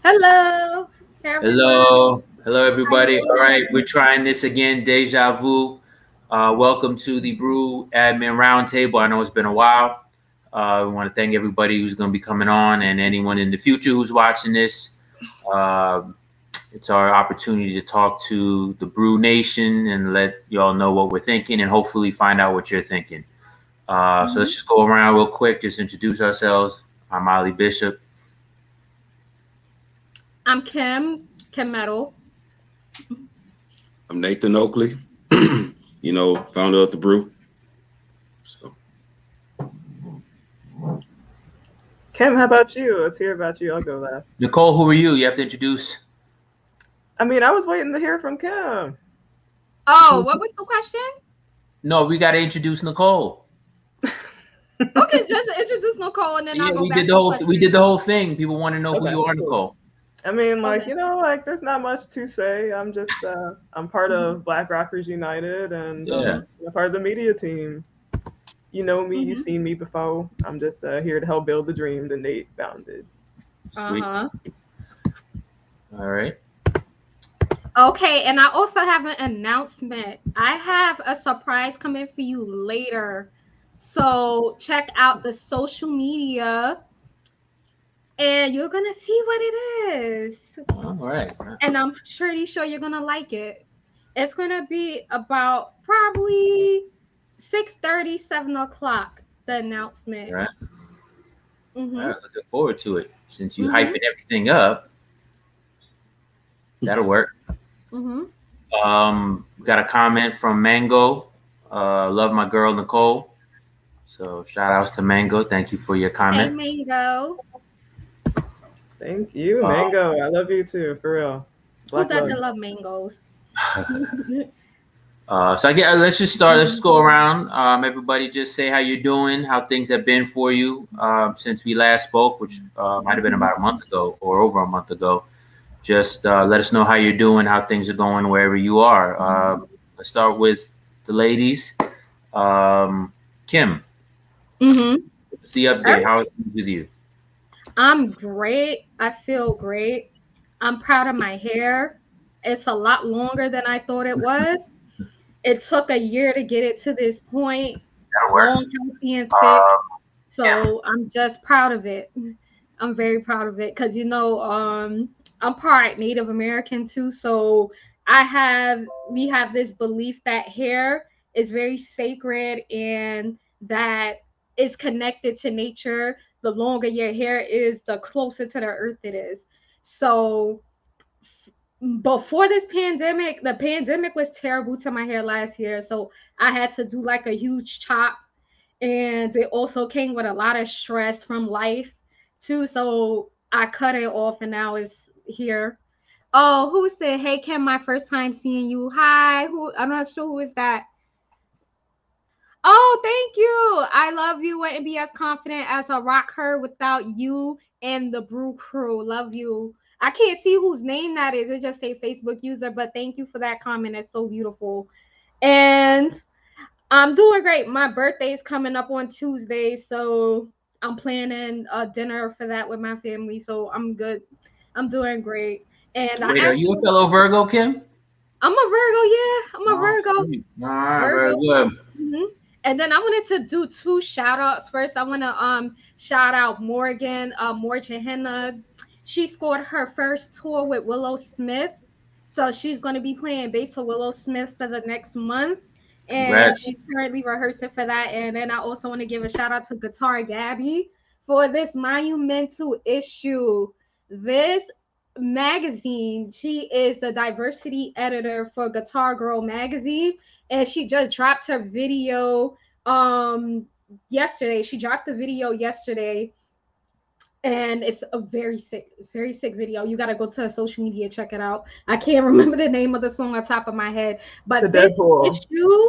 Hello, everyone. Hello, How you everybody. All doing? right, we're trying this again. Deja vu. Welcome to the BRU Admin Roundtable. I know it's been a while. We want to thank everybody who's going to be coming on, and anyone in the future who's watching this. Uh, it's our opportunity to talk to the BRU Nation and let y'all know what we're thinking, and hopefully find out what you're thinking. So let's just go around real quick. Just introduce ourselves. I'm Molly Bishop. I'm Kim Metal. I'm Nathan Oakley, founder of the BRU. So, Kim, how about you? Let's hear about you. I'll go last. Nicole, who are you? You have to introduce. I mean, I was waiting to hear from Kim. Oh, what was the question? No, we got to introduce Nicole. Okay, just introduce Nicole and then I'll go we back did to the whole question. we did the whole thing. People want to know who Okay, you are, cool. Nicole. I mean, Okay. there's not much to say. I'm just, I'm part of Black Rockers United and I'm part of the media team. You know me, you've seen me before. I'm just here to help build the dream that Nate founded. Sweet. All right. Okay, and I also have an announcement. I have a surprise coming for you later. So check out the social media and you're gonna see what it is. All right. And I'm pretty sure you're gonna like it. It's gonna be about probably 6:30, 7 o'clock. The announcement. All right. Mm-hmm. All right. Looking forward to it. Since you hyping everything up, that'll work. Got a comment from Mango. Love my girl Nicole. So shout outs to Mango. Thank you for your comment. Hey, Mango. Thank you, Mango. I love you too, for real. Who doesn't love mangoes? So let's just start. Let's just go around. Everybody, just say how you're doing, how things have been for you since we last spoke, which might have been about a month ago or over a month ago. Just let us know how you're doing, how things are going wherever you are. Let's start with the ladies. Kim, what's the update? How are things with you? I'm great. I feel great. I'm proud of my hair. It's a lot longer than I thought it was. It took a year to get it to this point. Long, healthy, and thick. So I'm just proud of it. I'm very proud of it because I'm part Native American too. So we have this belief that hair is very sacred and that is connected to nature. The longer your hair is, the closer to the earth it is. So before this pandemic, the pandemic was terrible to my hair last year. So I had to do like a huge chop. And it also came with a lot of stress from life too. So I cut it off and now it's here. Oh, who said, "Hey Kim, my first time seeing you." Hi, who? I'm not sure who is that. Oh, thank you. I love you. Wouldn't be as confident as a rocker without you and the BRU crew. Love you. I can't see whose name that is. It just say Facebook user, but thank you for that comment. It's so beautiful. And I'm doing great. My birthday is coming up on Tuesday, so I'm planning a dinner for that with my family. So I'm good. I'm doing great. And Wait, are you a fellow Virgo, Kim? I'm a Virgo, yeah. I'm a Virgo. All right, very good. And then I wanted to do 2 shout outs. First, I want to shout out Morgan Henna. She scored her first tour with Willow Smith. So she's going to be playing bass for Willow Smith for the next month. And she's currently rehearsing for that. And then I also want to give a shout out to Guitar Gabby for this monumental issue. This magazine, she is the diversity editor for Guitar Girl magazine, and she just dropped her video yesterday. She dropped the video yesterday, and it's a very sick video. You got to go to her social media, check it out. I can't remember the name of the song on top of my head, but this issue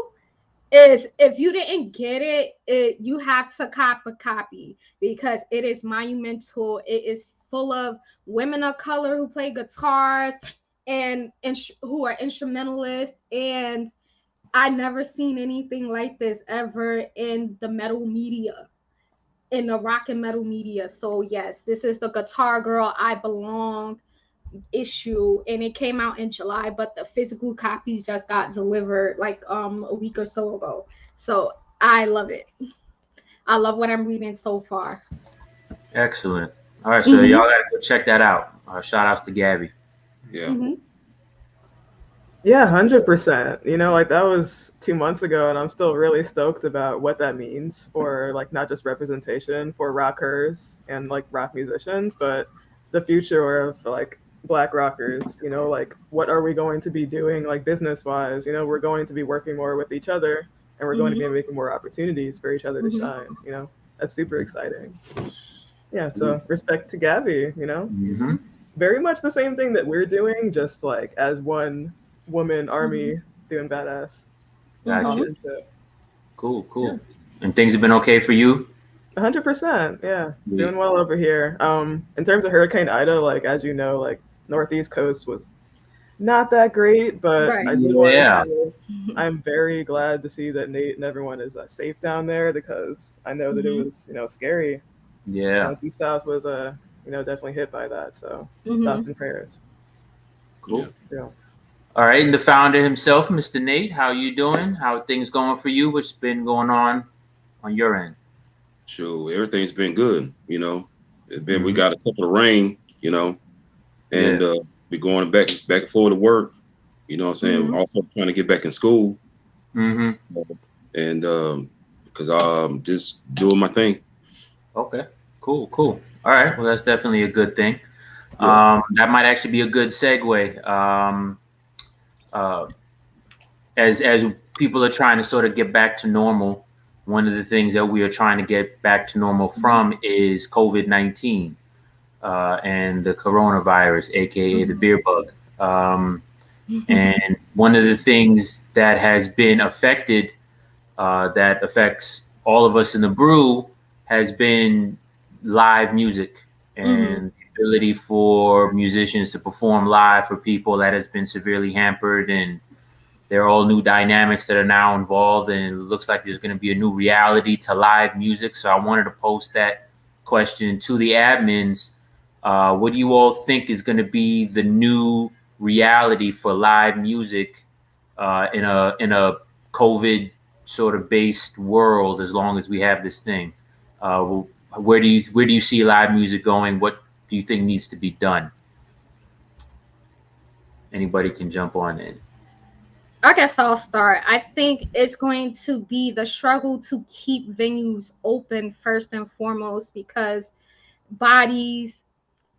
is, if you didn't get it, you have to cop a copy because it is monumental. It is full of women of color who play guitars and who are instrumentalists, and I never seen anything like this ever in the metal media. in the rock and metal media. So yes, this is the Guitar Girl I Belong issue, and it came out in July, but the physical copies just got delivered like a week or so ago. So I love it. I love what I'm reading so far. Excellent. All right, so y'all gotta go check that out. Shout outs to Gabby. Yeah. Yeah, 100%. You know, like that was 2 months ago, and I'm still really stoked about what that means for like not just representation for rockers and like rock musicians, but the future of like Black rockers. You know, like what are we going to be doing like business wise? You know, we're going to be working more with each other, and we're going to be making more opportunities for each other to shine. You know, that's super exciting. Yeah, so respect to Gabby. You know, very much the same thing that we're doing, just like as one woman army doing badass. Gotcha. Cool. Yeah. And things have been okay for you? 100%. Yeah, doing well over here. In terms of Hurricane Ida, like as you know, like Northeast Coast was not that great, but I do want to say I'm very glad to see that Nate and everyone is safe down there, because I know that it was scary. Yeah. Deep South was definitely hit by that. So thoughts and prayers. Cool. Yeah. All right, and the founder himself, Mr. Nate, how you doing? How are things going for you? What's been going on your end? Sure, everything's been good. You know, we got a couple of rain. You know, and we're going back and forth to work. You know what I'm saying? Also trying to get back in school. And because just doing my thing. Okay, cool. All right, well that's definitely a good thing. That might actually be a good segue. As people are trying to sort of get back to normal, one of the things that we are trying to get back to normal from is COVID-19 and the coronavirus, aka the beer bug. And one of the things that has been affected, that affects all of us in the brew, has been live music and the ability for musicians to perform live for people. That has been severely hampered, and there are all new dynamics that are now involved, and it looks like there's going to be a new reality to live music. So I wanted to post that question to the admins. What do you all think is going to be the new reality for live music in a COVID sort of based world, as long as we have this thing? Where do you see live music going? What do you think needs to be done? Anybody can jump on in. I guess I'll start. I think it's going to be the struggle to keep venues open first and foremost, because bodies,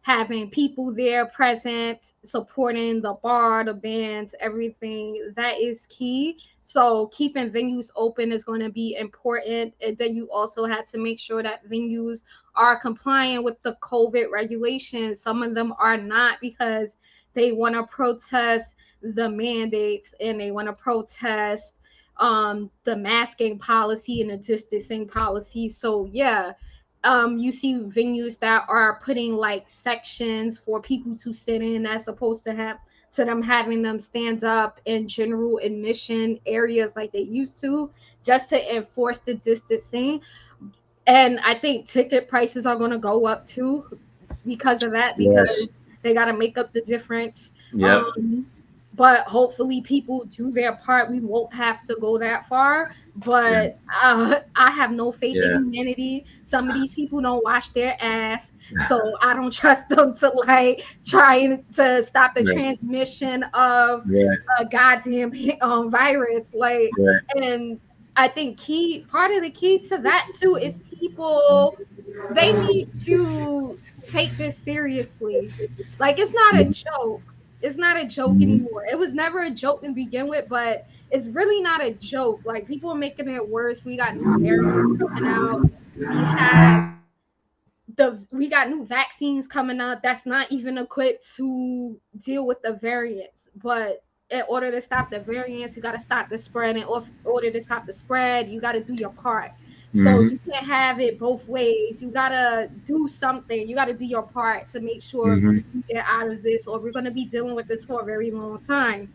having people there present, supporting the bar, the bands, everything, that is key. So keeping venues open is going to be important. And then you also have to make sure that venues are compliant with the COVID regulations. Some of them are not, because they want to protest the mandates and they want to protest the masking policy and the distancing policy. So yeah, you see venues that are putting like sections for people to sit in, as opposed to them having them stand up in general admission areas like they used to, just to enforce the distancing. And I think ticket prices are going to go up too because of that, because they got to make up the difference. But hopefully people do their part. We won't have to go that far. But I have no faith in humanity. Some of these people don't wash their ass. So I don't trust them to like trying to stop the transmission of a goddamn virus. Like, and I think part of the key to that too is people, they need to take this seriously. Like, it's not a joke. It's not a joke anymore. It was never a joke to begin with, but it's really not a joke. Like, people are making it worse. We got new variants coming out. We got new vaccines coming out that's not even equipped to deal with the variants. But in order to stop the variants, you got to stop the spread. And in order to stop the spread, you got to do your part. So you can't have it both ways. You gotta do something. You gotta do your part to make sure you get out of this, or we're gonna be dealing with this for a very long time.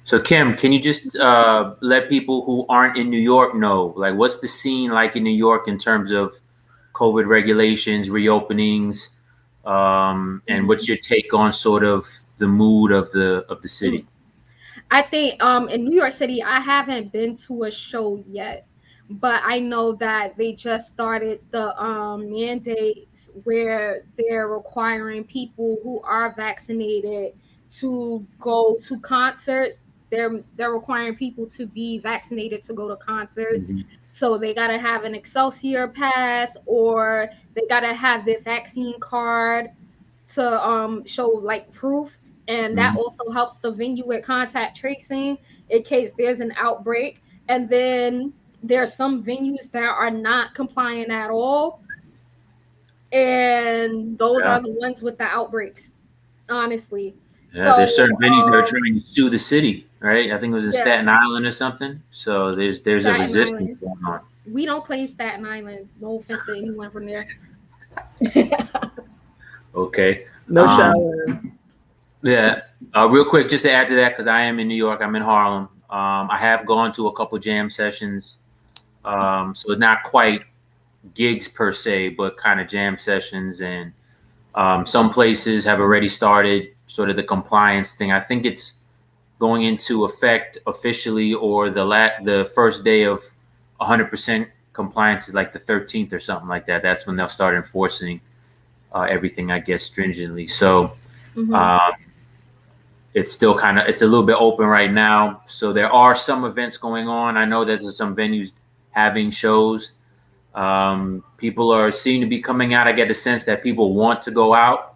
So Kim, can you just let people who aren't in New York know, like, what's the scene like in New York in terms of COVID regulations, reopenings, and what's your take on sort of the mood of the city? I think in New York City, I haven't been to a show yet, but I know that they just started the mandates where they're requiring people who are vaccinated to go to concerts. They're requiring people to be vaccinated to go to concerts. So they gotta have an Excelsior pass, or they gotta have their vaccine card to show like proof. And that also helps the venue with contact tracing in case there's an outbreak. And then there are some venues that are not compliant at all, and those are the ones with the outbreaks, honestly. Yeah, there's certain venues that are trying to sue the city, right? I think it was in Staten Island or something. So there's a resistance going on. We don't claim Staten Island. No offense to anyone from there. Okay. No shower. Yeah. Real quick, just to add to that, because I am in New York, I'm in Harlem. I have gone to a couple jam sessions. So it's not quite gigs per se, but kind of jam sessions. And some places have already started sort of the compliance thing. I think it's going into effect officially, or the first day of 100% compliance is like the 13th or something like that. That's when they'll start enforcing everything, I guess, stringently. So it's still it's a little bit open right now. So there are some events going on. I know that there's some venues having shows. People seem to be coming out. I get the sense that people want to go out.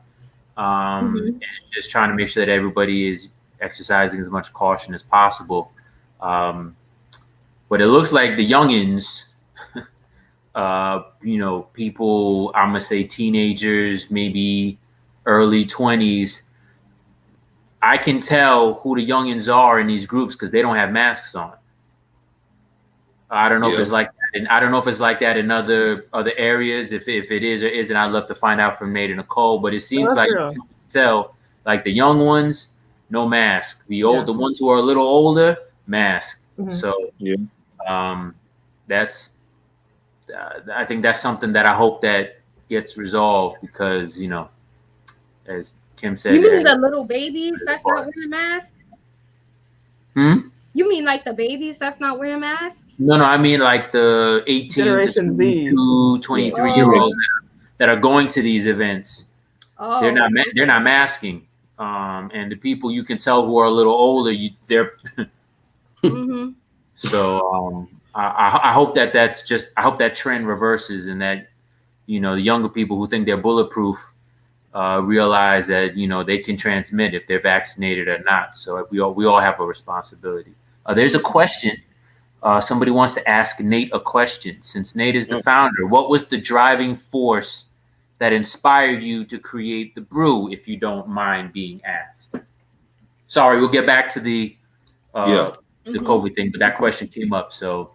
And just trying to make sure that everybody is exercising as much caution as possible. But it looks like the youngins, people, I'm gonna say teenagers, maybe early 20s. I can tell who the youngins are in these groups because they don't have masks on. I don't know if it's like that, and I don't know if it's like that in other areas. If it is or isn't, I'd love to find out from Nate and Nicole. But it seems like you can tell, like the young ones, no mask. The ones who are a little older, mask. So that's. I think that's something that I hope that gets resolved because as Kim said, you mean the little babies that's not wearing masks? You mean like the babies that's not wearing masks? No, I mean like the 18 Generation to 23-year-olds that are going to these events. They're not masking. And the people you can tell who are a little older, they're. So I hope I hope that trend reverses and that the younger people who think they're bulletproof realize that they can transmit if they're vaccinated or not. So we all have a responsibility. There's a question. Somebody wants to ask Nate a question. Since Nate is the founder, what was the driving force that inspired you to create the brew, if you don't mind being asked? Sorry, we'll get back to the COVID thing, but that question came up. So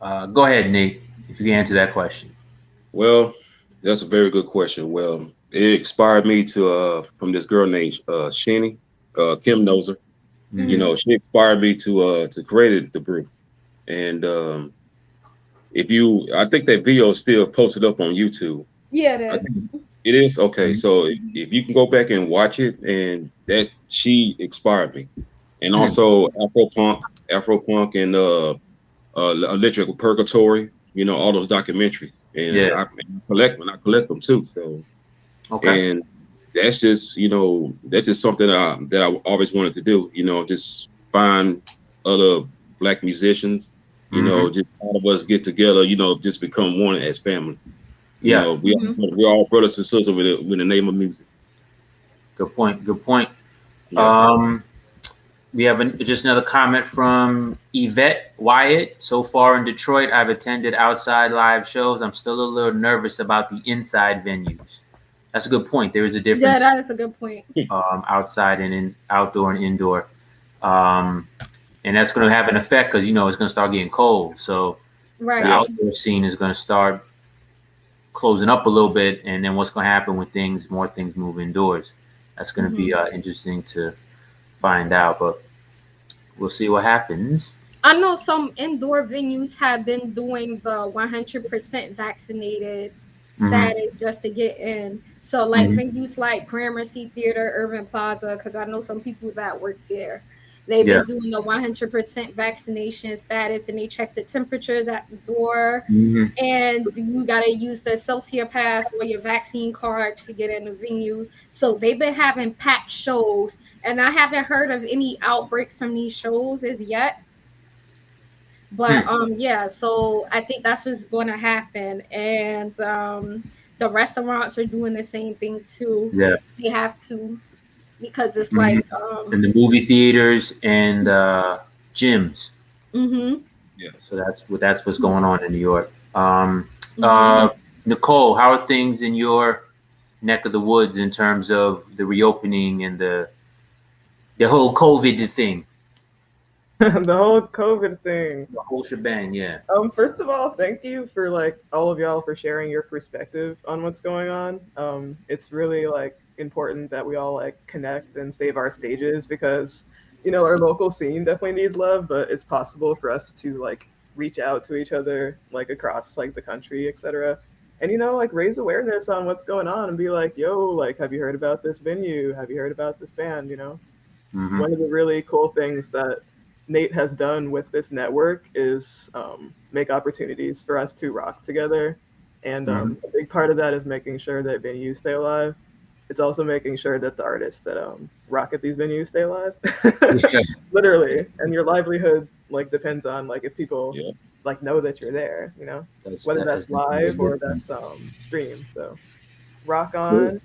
go ahead, Nate, if you can answer that question. Well, that's a very good question. Well, it inspired me to from this girl named Shenny. Kim knows her. She inspired me to create the brew. And I think that video is still posted up on YouTube. Yeah, it is. It is? Okay. So if you can go back and watch it, and that she inspired me. And also Afro-punk and Electrical Purgatory, all those documentaries. And I collect them too. So and that's just something that I always wanted to do, just find other Black musicians, just all of us get together, just become one as family. We're all brothers and sisters with the name of music. Good point. Yeah. We have just another comment from Yvette Wyatt. So far in Detroit, I've attended outside live shows. I'm still a little nervous about the inside venues. That's a good point. There is a difference. Yeah, that is a good point. Outside and outdoor and indoor. And that's going to have an effect because, it's going to start getting cold. So the outdoor scene is going to start closing up a little bit. And then what's going to happen when more things move indoors? That's going to be interesting to find out, but we'll see what happens. I know some indoor venues have been doing the 100% vaccinated status just to get in. So like venues like Gramercy Theater, Irving Plaza, because I know some people that work there. They've been doing the 100% vaccination status, and they check the temperatures at the door. And you gotta use the Celsius Pass or your vaccine card to get in the venue. So they've been having packed shows, and I haven't heard of any outbreaks from these shows as yet. But yeah, so I think that's what's going to happen, and the restaurants are doing the same thing too. Yeah, they have to, because it's like in the movie theaters and gyms. Yeah. So that's what's going on in New York. Nicole, how are things in your neck of the woods in terms of the reopening and the whole COVID thing? The whole COVID thing. The whole shebang, yeah. First of all, thank you for like all of y'all for sharing your perspective on what's going on. It's really like important that we all like connect and save our stages, because our local scene definitely needs love, but it's possible for us to like reach out to each other like across like the country, etc. And like raise awareness on what's going on and be like, yo, like, have you heard about this venue? Have you heard about this band? One of the really cool things that Nate has done with this network is make opportunities for us to rock together. And a big part of that is making sure that venues stay alive. It's also making sure that the artists that rock at these venues stay alive. Literally. And your livelihood like depends on like if people like know that you're there, whether that's live or that's streamed. So rock on.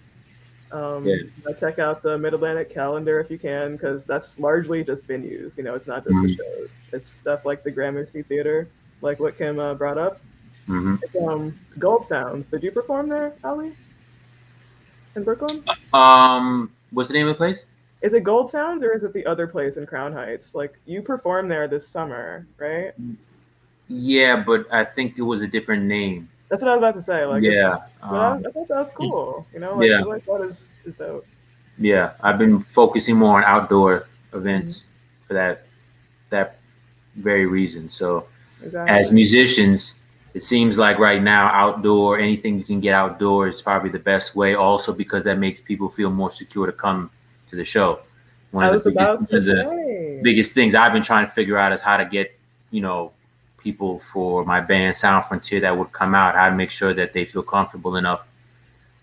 Check out the Mid-Atlantic calendar if you can, because that's largely just venues. It's not just the shows. It's stuff like the Gramercy Theater, like what Kim brought up. It's, Gold Sounds. Did you perform there, Ali? In Brooklyn? What's the name of the place? Is it Gold Sounds or is it the other place in Crown Heights? Like you performed there this summer, right? Yeah, but I think it was a different name. That's what I was about to say. Like, yeah, I thought that was cool. Like, like that is dope. Yeah, I've been focusing more on outdoor events for that very reason. So, as musicians, it seems like right now, outdoor, anything you can get outdoors is probably the best way. Also, because that makes people feel more secure to come to the show. One of the biggest things I've been trying to figure out is how to get, people for my band Sound Frontier that would come out, how to make sure that they feel comfortable enough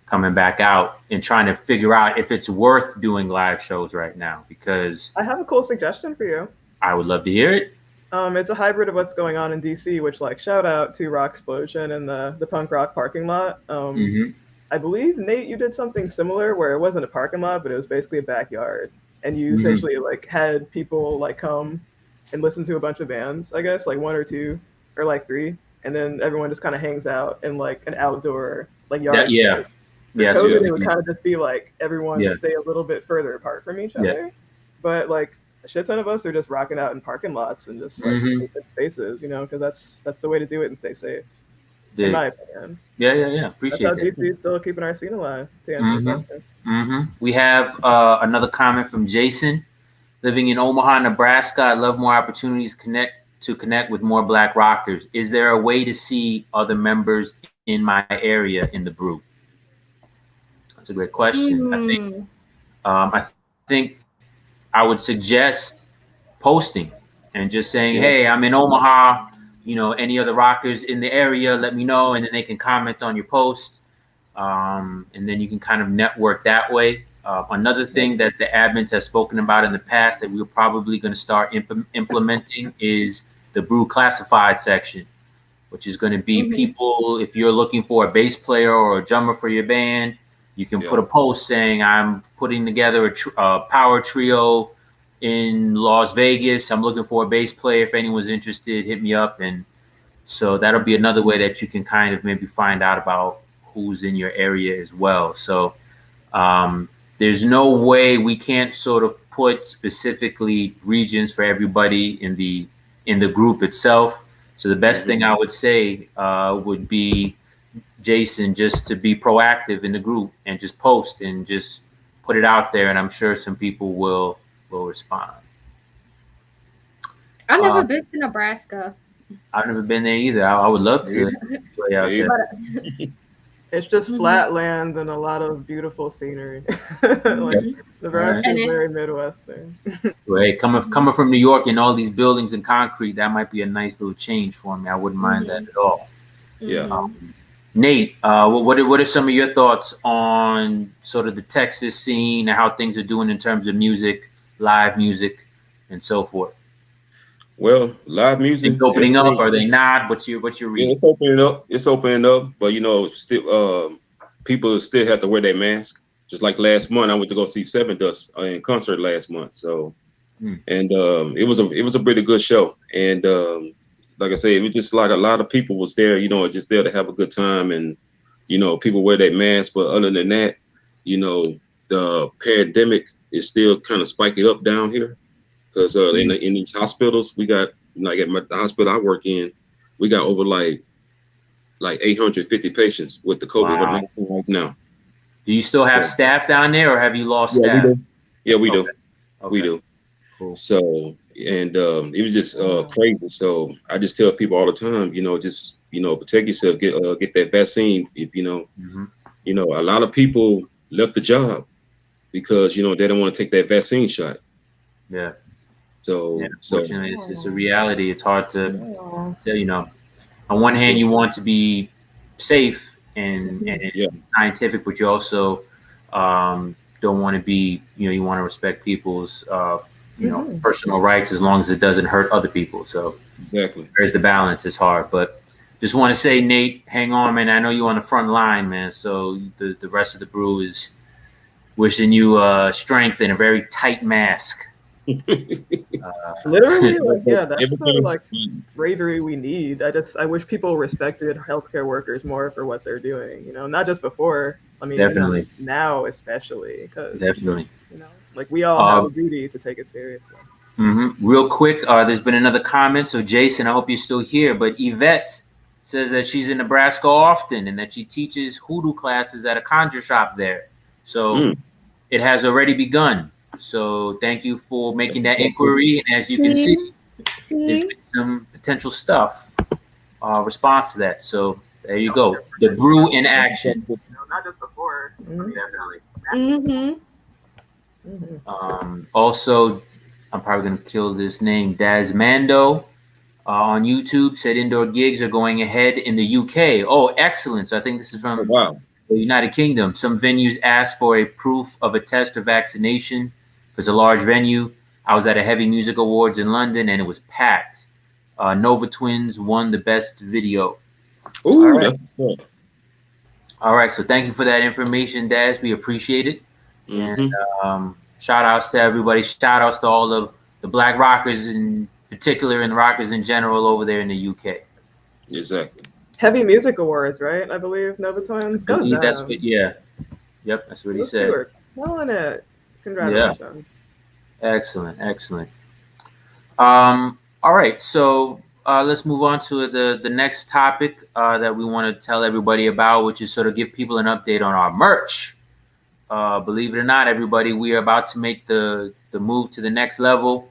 coming back out, and trying to figure out if it's worth doing live shows right now, because I have a cool suggestion for you. I would love to hear it. It's a hybrid of what's going on in DC, which like shout out to Rock Explosion and the punk rock parking lot. I believe Nate, you did something similar where it wasn't a parking lot, but it was basically a backyard, and you essentially like had people like come and listen to a bunch of bands, I guess, like one or two or like three, and then everyone just kind of hangs out in like an outdoor like yard. Yeah. COVID, it would kind of just be like everyone stay a little bit further apart from each other. But like a shit ton of us are just rocking out in parking lots and just like open spaces, because that's the way to do it and stay safe. In my opinion. Yeah. Appreciate that. That's how DC is still keeping our scene alive, to answer your question. We have another comment from Jason. Living in Omaha, Nebraska, I'd love more opportunities to connect with more Black rockers. Is there a way to see other members in my area in the BRU? That's a great question. I think I would suggest posting and just saying, hey, I'm in Omaha, any other rockers in the area, let me know, and then they can comment on your post. And then you can kind of network that way. Another thing that the admins have spoken about in the past that we're probably going to start implementing is the BRU classified section, which is going to be people, if you're looking for a bass player or a drummer for your band, you can put a post saying, I'm putting together a power trio in Las Vegas. I'm looking for a bass player. If anyone's interested, hit me up. And so that'll be another way that you can kind of maybe find out about who's in your area as well. So there's no way we can't sort of put specifically regions for everybody in the group itself. So the best thing I would say would be, Jason, just to be proactive in the group and just post and just put it out there, and I'm sure some people will respond. I've never been to Nebraska. I've never been there either. I would love to play out there. It's just flat land and a lot of beautiful scenery. Like Nebraska is very Midwestern. Right, coming from New York and all these buildings and concrete, that might be a nice little change for me. I wouldn't mind that at all. Yeah. Nate, what are some of your thoughts on sort of the Texas scene and how things are doing in terms of music, live music, and so forth? Well, live music is opening up. Are they not? What's your reading? Yeah, it's opening up. It's opening up, but still, people still have to wear their mask. Just like last month, I went to go see Seven Dust in concert last month. So, and it was a pretty good show. And like I said, it was just like a lot of people was there. Just there to have a good time, and people wear their masks. But other than that, the pandemic is still kind of spiking up down here. Because in these hospitals, we got like at the hospital I work in, we got over like 850 patients with the COVID-19 right now. Do you still have staff down there, or have you lost staff? We do. Okay. We do. Cool. So it was just crazy. So I just tell people all the time, just protect yourself, get that vaccine. If a lot of people left the job because they don't want to take that vaccine shot. Yeah. So unfortunately, it's a reality. It's hard to tell. On one hand, you want to be safe and scientific, but you also don't want to be. You want to respect people's personal rights as long as it doesn't hurt other people. So exactly, there's the balance. It's hard, but just want to say, Nate, hang on, man. I know you're on the front line, man. So the rest of the brew is wishing you strength and a very tight mask. Literally, that's the bravery we need. I wish people respected healthcare workers more for what they're doing. Not just before. I mean, definitely now especially because definitely, we all have a duty to take it seriously. Real quick, there's been another comment. So Jason, I hope you're still here. But Yvette says that she's in Nebraska often and that she teaches hoodoo classes at a conjure shop there. So it has already begun. So thank you for making that inquiry. And as you can see, there's been some potential stuff response to that. So there you go. The brew in action. Not just before. Also, I'm probably going to kill this name. Dasmando on YouTube said indoor gigs are going ahead in the UK. Oh, excellent. So I think this is from the United Kingdom. Some venues ask for a proof of a test or vaccination. If it's a large venue, I was at a Heavy Music Awards in London and it was packed. Nova Twins won the best video. Ooh, that's cool. All right, so thank you for that information, Daz. We appreciate it. And shout outs to everybody. Shout outs to all of the Black rockers in particular and rockers in general over there in the UK. Exactly. Heavy Music Awards, right? I believe Nova Twins. That's what. Yeah. Yep. That's what he said. Killing it. Congratulations. Yeah. Excellent. All right. So let's move on to the next topic that we want to tell everybody about, which is sort of give people an update on our merch. Believe it or not, everybody, we are about to make the move to the next level.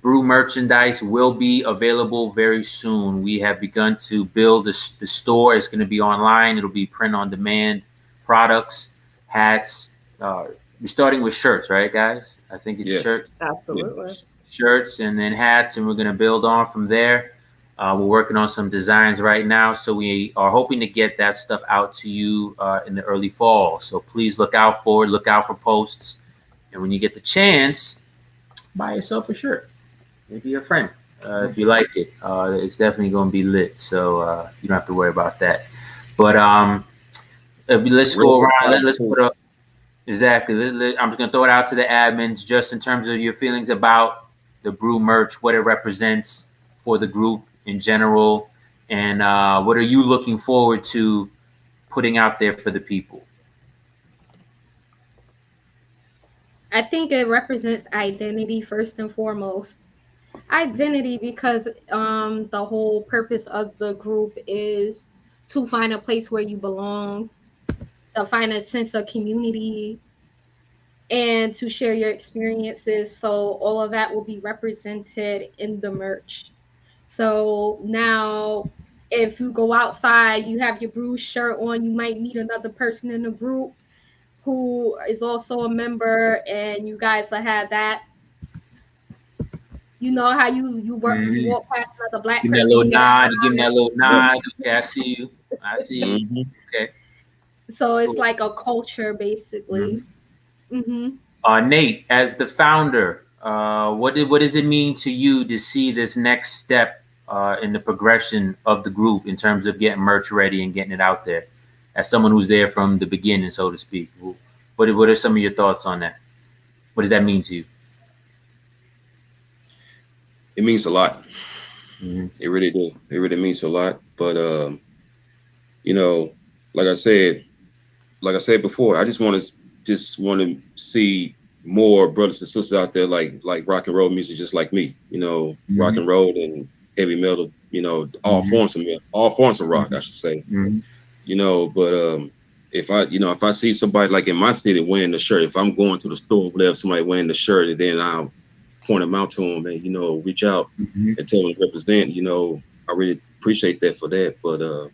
Brew merchandise will be available very soon. We have begun to build the store. It's going to be online. It'll be print on demand products, hats. We're starting with shirts, right, guys? I think it's shirts. Absolutely. Shirts and then hats, and we're going to build on from there. We're working on some designs right now, so we are hoping to get that stuff out to you in the early fall. So please look out for it. Look out for posts. And when you get the chance, buy yourself a shirt. Maybe your friend. If you like it, it's definitely going to be lit. So you don't have to worry about that. But let's go around. Let's put up. Exactly. I'm just going to throw it out to the admins just in terms of your feelings about the brew merch, what it represents for the group in general, and what are you looking forward to putting out there for the people? I think it represents identity first and foremost. Identity because the whole purpose of the group is to find a place where you belong, to find a sense of community, and to share your experiences. So all of that will be represented in the merch. So now, if you go outside, you have your BRU shirt on, you might meet another person in the group who is also a member, and you guys will have that. You know how you work, you walk past another black Give me person. that little nod. Give me that little nod. Okay, I see you. I see you. Mhm. Okay. So it's like a culture, basically. Nate, as the founder, what does it mean to you to see this next step in the progression of the group in terms of getting merch ready and getting it out there? As someone who's there from the beginning, so to speak, what are some of your thoughts on that? What does that mean to you? It means a lot. It really do. It really means a lot. But you know, like I said before, I just want to see more brothers and sisters out there like rock and roll music, just like me. You know, rock and roll and heavy metal. You know, all forms of rock, I should say. You know, but if I see somebody like in my city wearing the shirt, if I'm going to the store, whatever, somebody wearing the shirt, and then I'll point them out to them and, you know, reach out and tell them to represent. You know, I really appreciate that for that. But other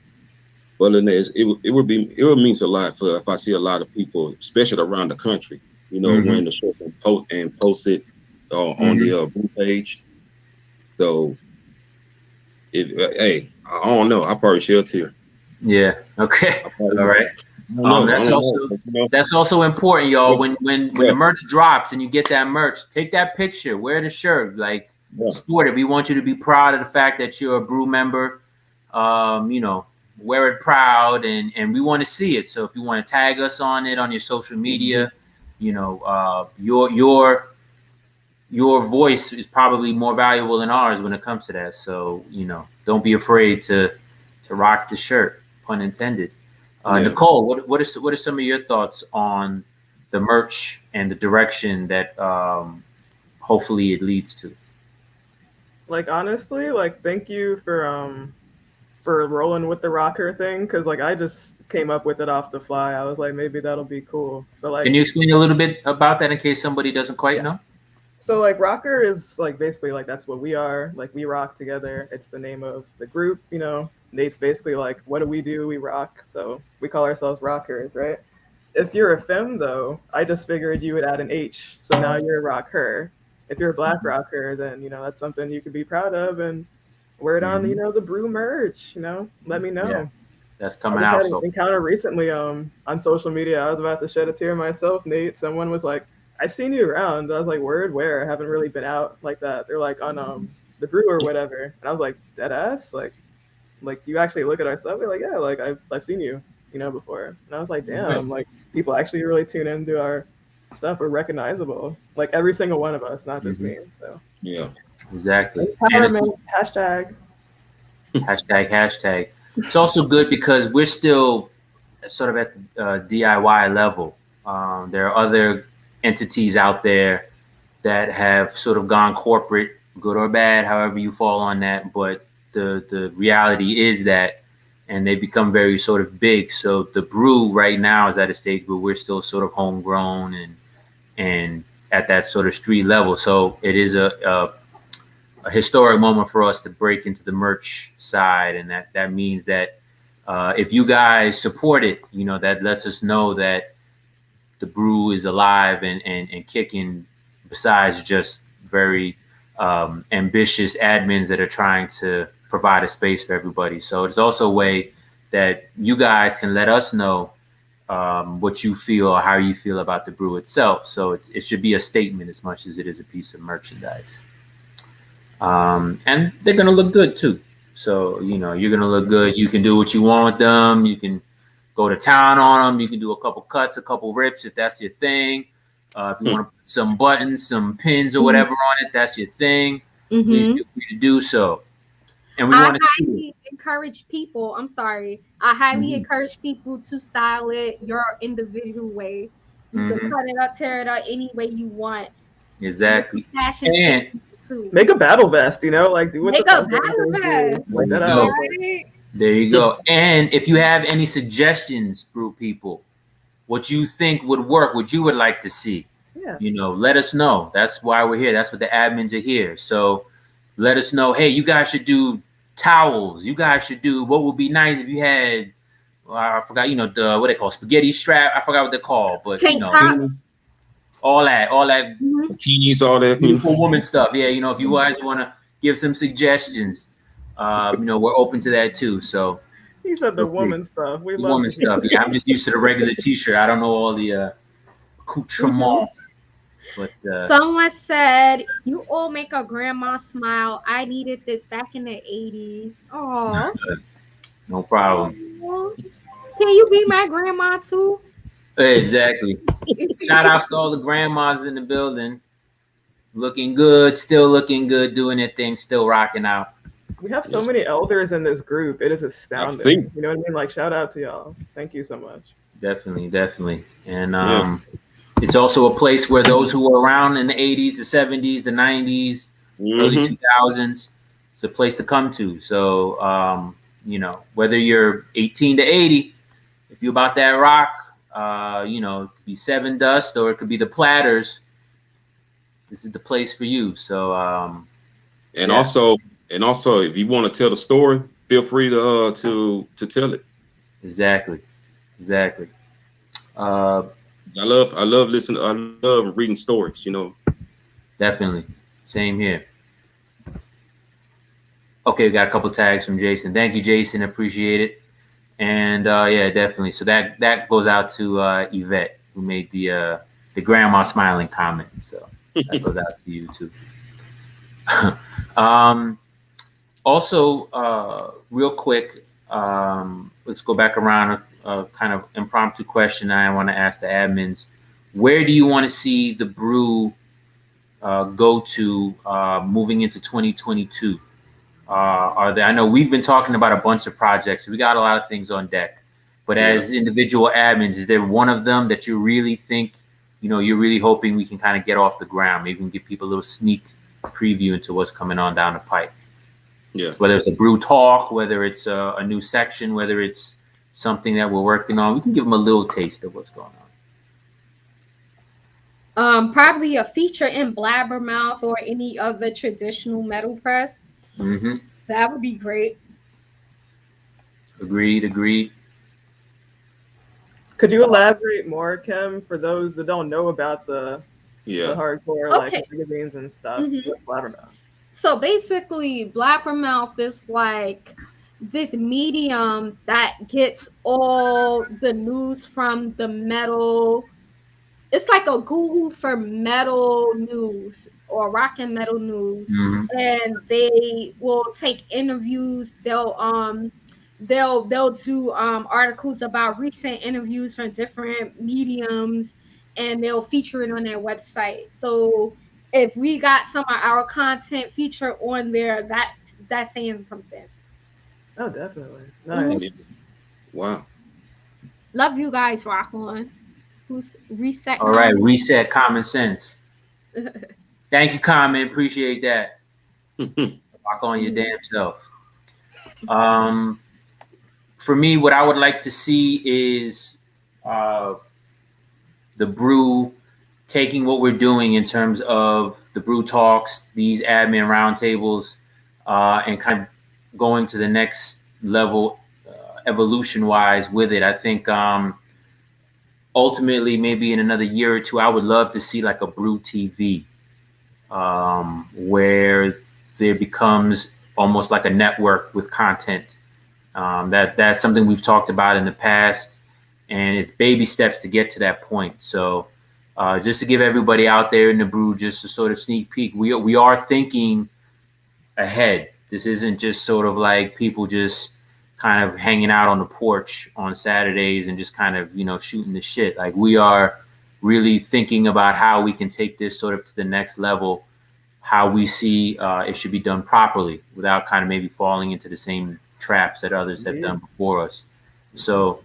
than that, it would mean a lot for if I see a lot of people, especially around the country, you know, wearing the shirt and post it on the Blue page. So, hey, I don't know. I probably shed a tear. Yeah. Okay. All right. That's also important, y'all. When the merch drops and you get that merch, take that picture, wear the shirt, like sport it. We want you to be proud of the fact that you're a BRU member. You know, wear it proud, and we want to see it. So if you want to tag us on it on your social media, you know, your voice is probably more valuable than ours when it comes to that. So, you know, don't be afraid to rock the shirt, pun intended. Nicole, what are some of your thoughts on the merch and the direction that hopefully it leads to? Like, honestly, like, thank you for rolling with the rocker thing, because like I just came up with it off the fly. I was like, maybe that'll be cool. But like, can you explain a little bit about that in case somebody doesn't quite know? So like rocker is like basically like that's what we are. Like we rock together. It's the name of the group, you know. Nate's basically like, what do? We rock. So we call ourselves rockers, right? If you're a femme though, I just figured you would add an H. So now you're a rocker. If you're a black rocker, then you know that's something you could be proud of and wear it on, you know, the BRU merch, you know. Let me know. Yeah, that's coming out. I just had an encounter recently on social media. I was about to shed a tear myself, Nate. Someone was like, I've seen you around. I was like, word, where? I haven't really been out like that. They're like on the BRU or whatever. And I was like, dead ass? Like you actually look at our stuff? They're like, yeah, like I've seen you, you know, before. And I was like, damn, like people actually really tune into our stuff. We're recognizable. Like every single one of us, not just me. So yeah. Exactly. Hashtag. It's also good because we're still sort of at the DIY level. There are other entities out there that have sort of gone corporate, good or bad, however you fall on that. But the reality is that, and they become very sort of big. So the BRU right now is at a stage where we're still sort of homegrown and at that sort of street level. So it is a historic moment for us to break into the merch side, and that means that if you guys support it, you know, that lets us know that the BRU is alive and kicking, besides just very ambitious admins that are trying to provide a space for everybody. So it's also a way that you guys can let us know what you feel or how you feel about the BRU itself. So it should be a statement as much as it is a piece of merchandise. And they're going to look good too. So, you know, you're going to look good. You can do what you want with them. You can go to town on them. You can do a couple cuts, a couple rips if that's your thing. If you want to put some buttons, some pins or whatever on it, that's your thing. Please feel free to do so. And we want to highly encourage people. I'm sorry. I highly encourage people to style it your individual way. You can cut it up, tear it up any way you want. Exactly. And make a battle vest, you know, like do what make a battle vest. Like that out. There you go. And if you have any suggestions, BRU people, what you think would work, what you would like to see, Yeah. Let us know. That's why we're here. That's what the admins are here. So let us know. Hey, you guys should do towels. You guys should do what would be nice if you had. I forgot. The what they call spaghetti strap. I forgot what they're called, but Tank top. all that bikinis, all that beautiful woman stuff. Yeah, if you guys want to give some suggestions, we're open to that too. So He said the woman stuff. We the love woman stuff. Yeah, I'm just used to the regular T-shirt. I don't know all the accoutrement. But someone said, "You all make a grandma smile. I needed this back in the 80s." Oh, no problem. Can you be my grandma too? Exactly. Shout outs to all the grandmas in the building. Looking good, still looking good, doing their thing, still rocking out. We have so many elders in this group. It is astounding. You know what I mean? Like, shout out to y'all. Thank you so much. Definitely. And it's also a place where those who were around in the 80s, the 70s, the 90s, early 2000s, it's a place to come to. So, whether you're 18 to 80, if you're about that rock, it could be Seven Dust or it could be the Platters. This is the place for you. So, also, if you want to tell the story, feel free to tell it. Exactly. I love listening. I love reading stories. Definitely. Same here. Okay, we got a couple tags from Jason. Thank you, Jason. Appreciate it. And yeah, definitely. So that goes out to Yvette, who made the grandma smiling comment. So that goes out to you too. Also, real quick, let's go back around a kind of impromptu question I want to ask the admins. Where do you want to see the BRU go to moving into 2022? I know we've been talking about a bunch of projects. We got a lot of things on deck. But as individual admins, is there one of them that you really think, you're really hoping we can kind of get off the ground? Maybe we can give people a little sneak preview into what's coming on down the pike. Yeah. Whether it's a BRU talk, whether it's a new section, whether it's something that we're working on, we can give them a little taste of what's going on. Probably a feature in Blabbermouth or any other traditional metal press. Mm-hmm. That would be great. Agreed. Could you elaborate more, Kim, for those that don't know about the hardcore like magazines and stuff with Blabbermouth? So basically, Blabbermouth is like this medium that gets all the news from the metal. It's like a Google for metal news or rock and metal news, and they will take interviews. They'll do articles about recent interviews from different mediums, and they'll feature it on their website. So if we got some of our content featured on there, that's saying something. Oh, definitely. Nice. Wow. Love you guys, Rock On. Who's reset? All right, reset common sense. Thank you, Common. Appreciate that. Rock on your damn self. For me, what I would like to see is the BRU taking what we're doing in terms of the BRU talks, these admin roundtables, and kind of going to the next level evolution-wise with it. I think ultimately, maybe in another year or two, I would love to see like a BRU TV where there becomes almost like a network with content. That's something we've talked about in the past, and it's baby steps to get to that point. So just to give everybody out there in the BRU just a sort of sneak peek, we are thinking ahead. This isn't just sort of like people just kind of hanging out on the porch on Saturdays and just kind of, shooting the shit. Like, we are really thinking about how we can take this sort of to the next level, how we see it should be done properly without kind of maybe falling into the same traps that others have done before us. So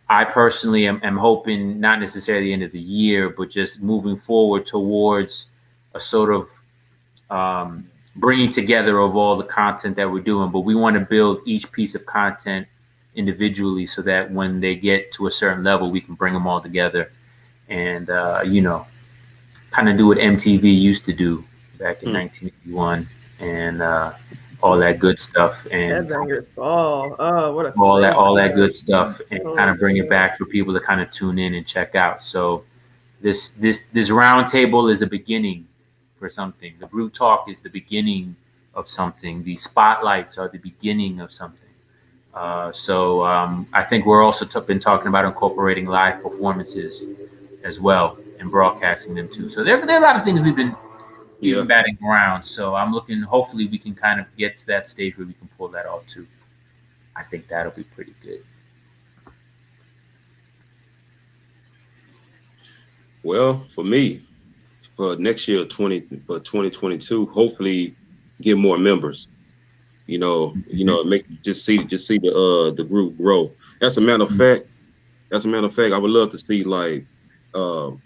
I personally am hoping, not necessarily the end of the year, but just moving forward towards a sort of bringing together of all the content that we're doing. But we want to build each piece of content individually so that when they get to a certain level, we can bring them all together and, kind of do what MTV used to do back in 1981 and all that good stuff and Headbangers Ball. Oh, what a all that good stuff and kind of bring it back for people to kind of tune in and check out. So this roundtable is a beginning for something. The Brew Talk is the beginning of something. The spotlights are the beginning of something. So I think we're also been talking about incorporating live performances as well and broadcasting them too. So there are a lot of things we've been batting around. So I'm looking, hopefully we can kind of get to that stage where we can pull that off too. I think that'll be pretty good. Well, for me, for next year, 2022, hopefully get more members. Just see the group grow. As a matter of fact, I would love to see like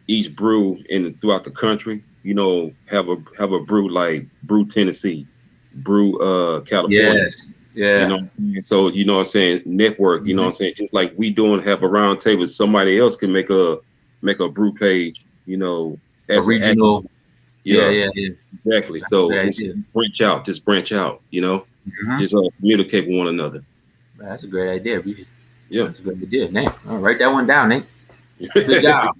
each brew throughout the country. Have a brew like Brew Tennessee, Brew California. Yes. Yeah. So what I'm saying, network. What I'm saying, just like we doing, have a round table. Somebody else can make a brew page. As regional. Yeah. Exactly. So branch out. Just communicate with one another. That's a great idea. That's a good idea, Nate. I'll write that one down, Nate. Good job.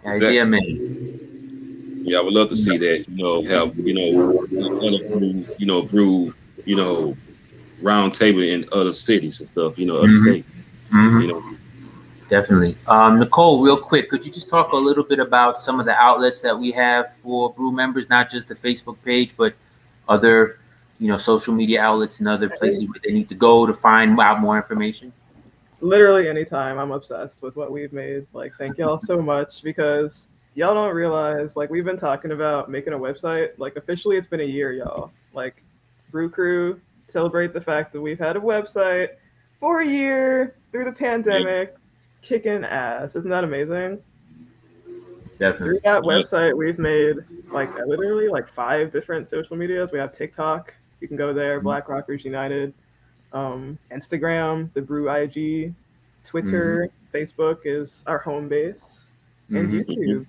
Exactly. Idea, man. Yeah, I would love to see that. Have other brew, round table in other cities and stuff. Other states. Definitely. Nicole, real quick, could you just talk a little bit about some of the outlets that we have for brew members, not just the Facebook page, but other, social media outlets and other places where they need to go to find out more information? Literally anytime. I'm obsessed with what we've made. Like, thank y'all so much, because y'all don't realize, like, we've been talking about making a website. Like, officially, it's been a year, y'all. Like, Brew Crew, celebrate the fact that we've had a website for a year through the pandemic, kicking ass. Isn't that amazing? Definitely. Through that website, we've made literally 5 different social medias. We have TikTok. You can go there, Black Rockers United. Instagram, the Brew IG, Twitter, Facebook is our home base, and YouTube.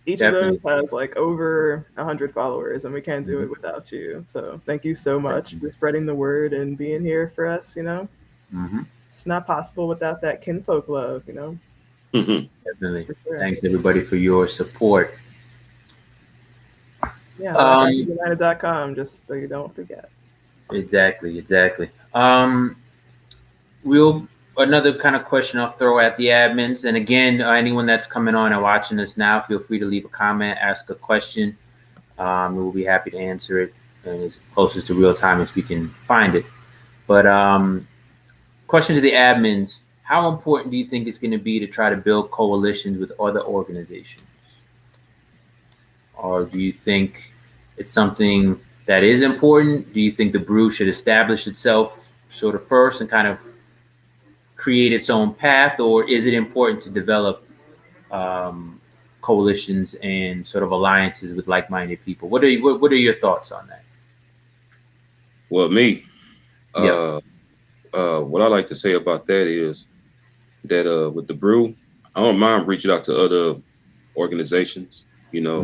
Each of those has over 100 followers, and we can't do it without you. So thank you so much for spreading the word and being here for us. It's not possible without that kinfolk love. Definitely. Sure. Thanks everybody for your support. Yeah, United.com, just so you don't forget. Exactly. Another kind of question I'll throw at the admins, and again, anyone that's coming on and watching us now, feel free to leave a comment, ask a question. We'll be happy to answer it, and as closest to real time as we can find it. But question to the admins: how important do you think it's going to be to try to build coalitions with other organizations, or do you think it's something that is important? Do you think the brew should establish itself sort of first and kind of create its own path, or is it important to develop coalitions and sort of alliances with like-minded people? What are your thoughts on that? Well, me, what I like to say about that is that with the brew, I don't mind reaching out to other organizations. You know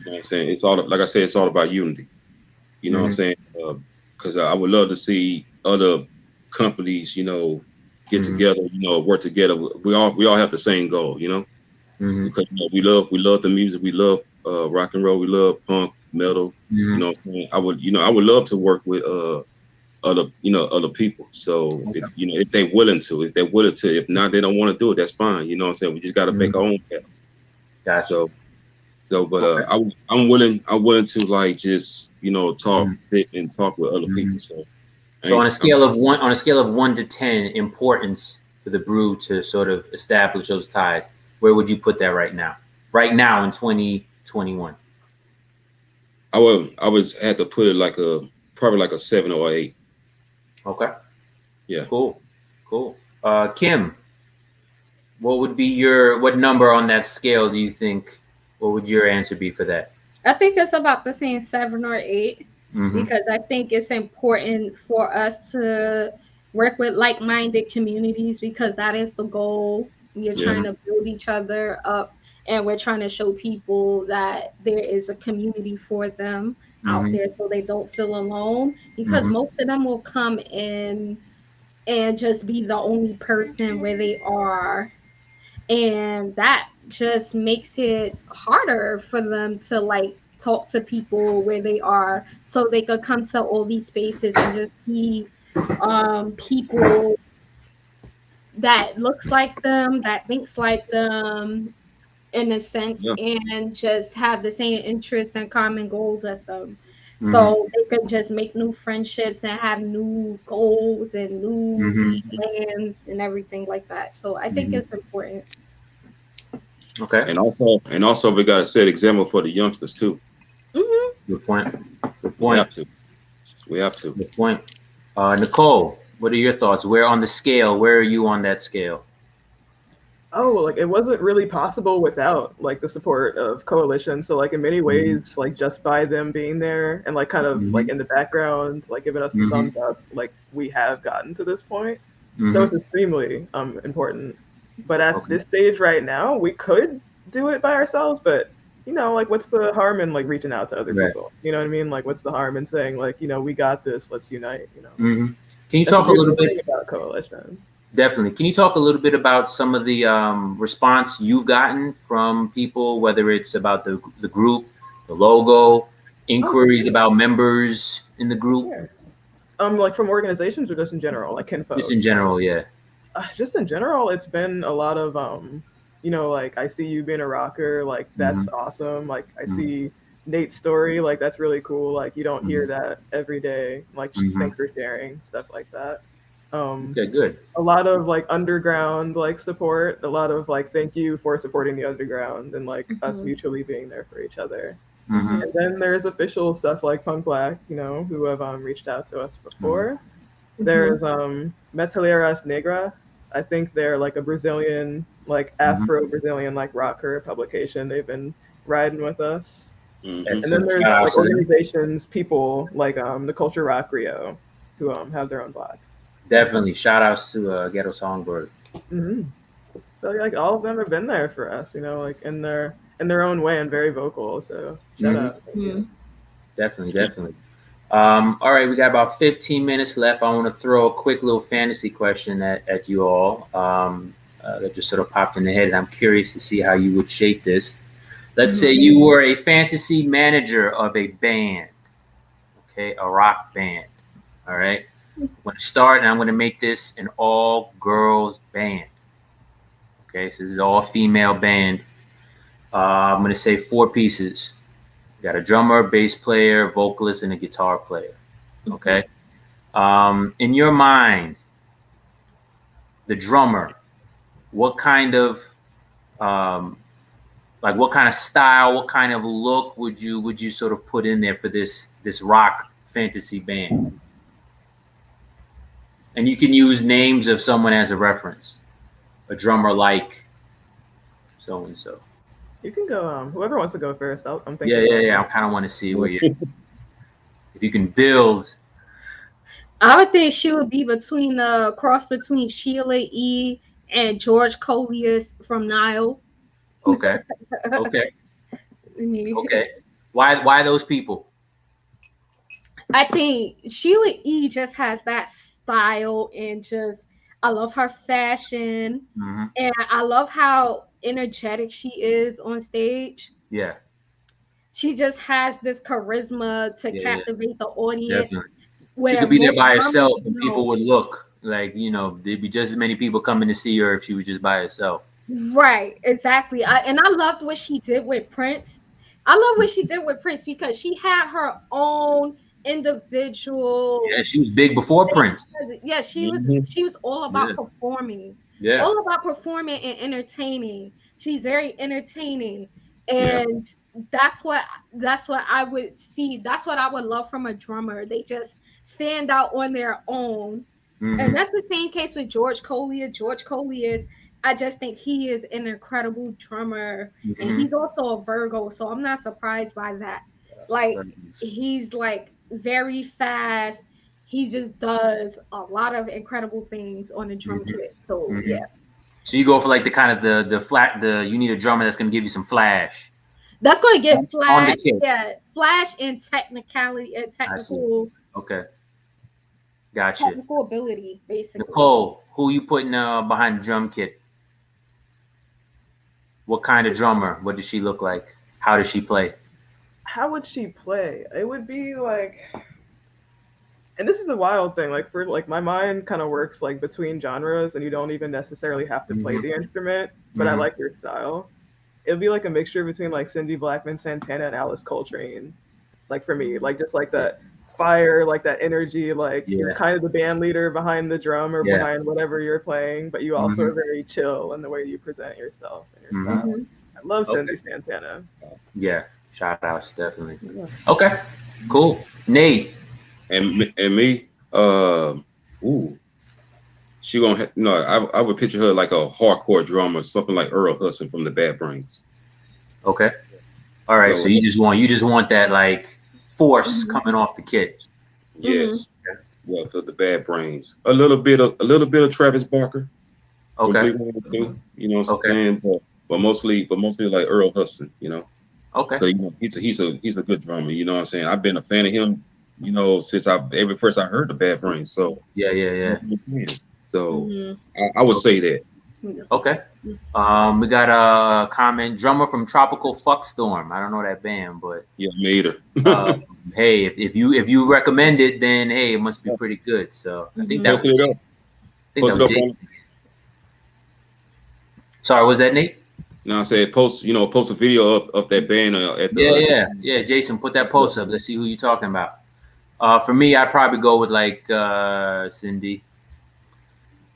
what I'm saying? It's all, like I said, it's all about unity. You know what I'm saying? Because I would love to see other companies, get together, work together. We all have the same goal, because we love the music, we love rock and roll, we love punk, metal. You know what I'm saying? I would love to work with other people. So if they're willing to, if not, they don't want to do it, that's fine. You know what I'm saying? We just got to make our own path. Gotcha. But I'm willing to just talk, sit and talk with other people. So on a scale of 1 to 10 importance for the brew to sort of establish those ties, where would you put that right now? Right now in 2021. I had to put it probably like a 7 or 8. Okay. Yeah. Cool. Kim, what number on that scale do you think? What would your answer be for that? I think it's about the same 7 or 8, because I think it's important for us to work with like-minded communities, because that is the goal. You're trying to build each other up and we're trying to show people that there is a community for them out there, so they don't feel alone, because most of them will come in and just be the only person where they are, and that just makes it harder for them to like talk to people where they are, so they could come to all these spaces and just be people that looks like them, that thinks like them in a sense, and just have the same interests and common goals as them. So they could just make new friendships and have new goals and new plans and everything like that. So I think it's important. Okay. And also we got to set example for the youngsters too. Good point. We have to. Good point. Nicole, what are your thoughts? Where on the scale? Where are you on that scale? Oh, like it wasn't really possible without like the support of Coalition. So like in many ways, like just by them being there and like kind of like in the background, like giving us the thumbs up, like we have gotten to this point. So it's extremely important. But at this stage right now, we could do it by ourselves, but you know, like what's the harm in like reaching out to other people? You know what I mean? Like what's the harm in saying like, you know, we got this, let's unite, you know. Can you talk a little bit about Coalition? Definitely. Can you talk a little bit about some of the response you've gotten from people, whether it's about the group, the logo, inquiries about members in the group? Like from organizations or just in general, like info? Just in general, yeah. Just in general, it's been a lot of, you know, like I see you being a rocker, like that's awesome. Like I see Nate's story, like that's really cool. Like you don't hear that every day. Like thanks for sharing, stuff like that. Okay, good. A lot of like underground like support, a lot of like thank you for supporting the underground and like us mutually being there for each other. And then there's official stuff like Punk Black, you know, who have reached out to us before. There's Metaleras Negras. I think they're like a Brazilian, like Afro-Brazilian like rocker publication. They've been riding with us. And then there's like organizations, people like the Culture Rock Rio, who have their own blog. Definitely. Shout outs to Ghetto Songbird. So like all of them have been there for us, you know, like in their own way and very vocal. So shout out. Definitely. All right, we got about 15 minutes left. I want to throw a quick little fantasy question at you all that just sort of popped in the head, and I'm curious to see how you would shape this. Let's say you were a fantasy manager of a band, okay, a rock band. All right. I'm going to start, and I'm going to make this an all-girls band. Okay, so this is all female band. I'm going to say 4 pieces. You got a drummer, bass player, vocalist, and a guitar player. Okay. In your mind, the drummer, what kind of what kind of style, what kind of look would you sort of put in there for this rock fantasy band? And you can use names of someone as a reference. A drummer like so and so. You can go. Whoever wants to go first. I'm thinking. Yeah. I kind of want to see where you, if you can build. I would think she would be between the cross between Sheila E. and George Coleus from Nile. Okay. Why those people? I think Sheila E. just has that style, and just I love her fashion, and I love how energetic she is on stage. Yeah, she just has this charisma to captivate the audience. She could be there by herself, and people would look like, you know, there'd be just as many people coming to see her if she was just by herself. Right, exactly. I loved what she did with Prince. Because she had her own individual. Yeah, she was big before Prince. Yeah, she was all about performing. Yeah. All about performing and entertaining. She's very entertaining. And that's what I would see. That's what I would love from a drummer. They just stand out on their own. And that's the same case with George Coleus. I just think he is an incredible drummer, and he's also a Virgo, so I'm not surprised by that. Like, he's like very fast. He just does a lot of incredible things on the drum kit. So So you go for like the kind of the flat, you need a drummer that's going to give you some flash. That's going to get flash. On the kit. Yeah, flash and technicality and technical. Okay. Gotcha. Technical ability, basically. Nicole, who you putting behind the drum kit? What kind of drummer? What does she look like? How does she play? How would she play? It would be like, and this is the wild thing, like for like my mind kind of works like between genres, and you don't even necessarily have to play the instrument, but I like your style. It'd be like a mixture between like Cindy Blackman Santana and Alice Coltrane. Like for me, like just like that fire, like that energy, like you're kind of the band leader behind the drum or behind whatever you're playing, but you also are very chill in the way you present yourself and your style. I love Cindy Santana. Yeah, shout outs, definitely. Okay, cool. Nate. And me, she gonna I would picture her like a hardcore drummer, something like Earl Hudson from the Bad Brains. Okay. All right. So you just want that like force coming off the kit. Yes. Well, for the Bad Brains, a little bit of Travis Barker. Okay. You know what I'm saying? But mostly like Earl Hudson. You know. Okay. So, you know, he's a good drummer. You know what I'm saying? I've been a fan of him. You know, since first I heard the Bad Brains. So yeah. So I would say that. Okay. We got a comment. Drummer from Tropical Fuckstorm. I don't know that band, but made her. Hey, if you recommend it, then hey, it must be pretty good. So I think that was Sorry, was that Nate? No, I said post a video of that band at the yeah. Jason, put that post up. Let's see who you're talking about. For me, I'd probably go with like Cindy.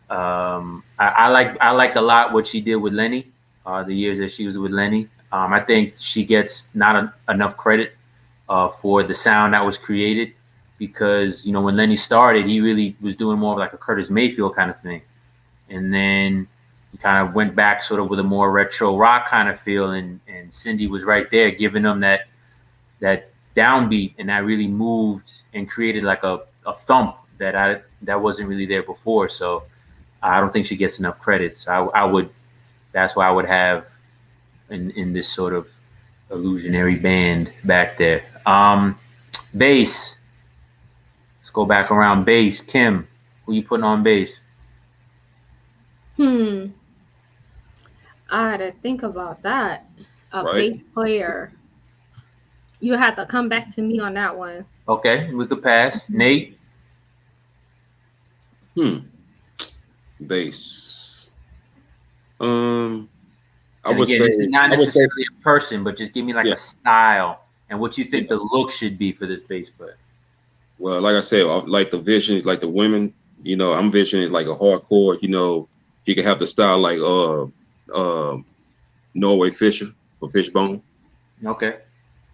I liked a lot what she did with Lenny, the years that she was with Lenny. I think she gets not enough credit for the sound that was created, because you know when Lenny started, he really was doing more of like a Curtis Mayfield kind of thing, and then he kind of went back sort of with a more retro rock kind of feel, and Cindy was right there giving them that downbeat, and that really moved and created like a thump that wasn't really there before. So I don't think she gets enough credit. So that's why I would have in this sort of illusionary band back there. Bass. Let's go back around bass. Kim, who you putting on bass? I had to think about that. Bass player. You had to come back to me on that one. Okay, we could pass. Nate? Bass. I would say not necessarily a person, but just give me like a style and what you think the look should be for this bass player. Well, like I said, like the vision, like the women, you know, I'm visioning like a hardcore, you know, you can have the style like Norway Fisher or Fishbone. Okay.